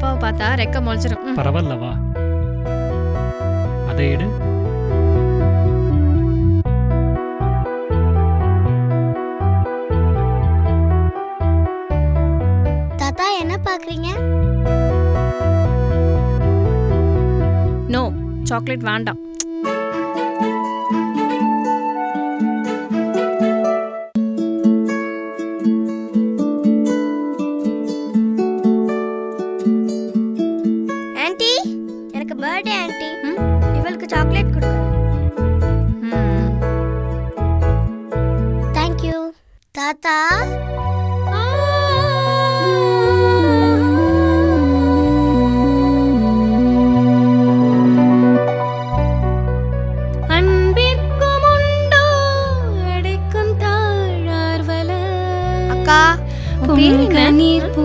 அப்பாவை பார்த்தா ரெக்க முளைச்சிரும். பரவாயில்லவா? அதை எடு. தாத்தா என்ன பாக்குறீங்க? நோ, சாக்லேட் வேண்டாம். ஆன்ட்டி, எனக்கு பர்த்டே ஆன்ட்டி. இவளுக்கு சாக்லேட் கொடுக்கணும். தேங்க் யூ தாத்தா. அக்கா, நீர் பூ